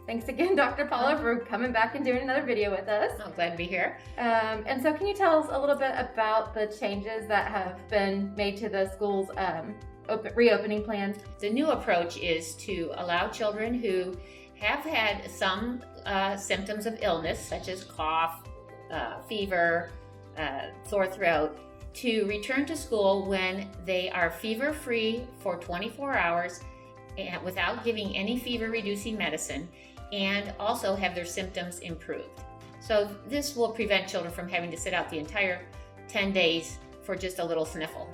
Thanks again, Dr. Paula, for coming back and doing another video with us. I'm glad to be here. And so can you tell us a little bit about the changes that have been made to the school's reopening plan? The new approach is to allow children who have had some symptoms of illness, such as cough, fever, sore throat, to return to school when they are fever-free for 24 hours and without giving any fever-reducing medicine, and also have their symptoms improved. So this will prevent children from having to sit out the entire 10 days for just a little sniffle.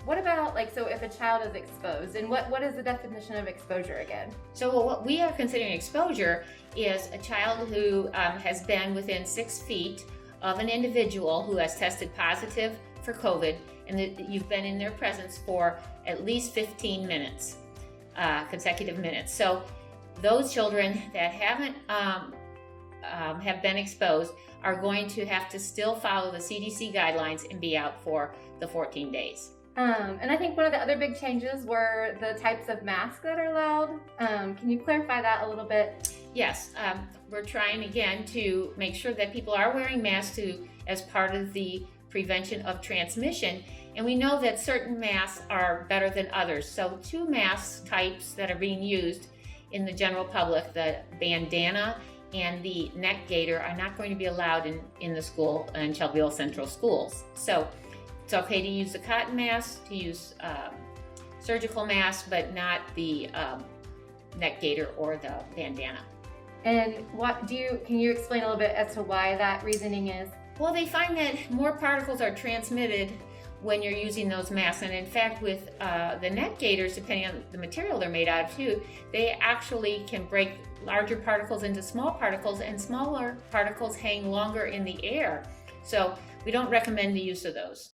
What about, so if a child is exposed, and what is the definition of exposure again? So what we are considering exposure is a child who has been within 6 feet of an individual who has tested positive for COVID, and that you've been in their presence for at least 15 minutes, consecutive minutes. So those children that haven't have been exposed are going to have to still follow the CDC guidelines and be out for the 14 days. And I think one of the other big changes were the types of masks that are allowed. Can you clarify that a little bit? Yes, we're trying again to make sure that people are wearing masks as part of the prevention of transmission. And we know that certain masks are better than others. So 2 mask types that are being used in the general public, the bandana and the neck gaiter, are not going to be allowed in the school, in Shelbyville Central Schools. So it's okay to use the cotton mask, to use surgical mask, but not the neck gaiter or the bandana. And can you explain a little bit as to why that reasoning is? Well, they find that more particles are transmitted when you're using those masks. And in fact, with the neck gaiters, depending on the material they're made out of too, they actually can break larger particles into small particles, and smaller particles hang longer in the air. So we don't recommend the use of those.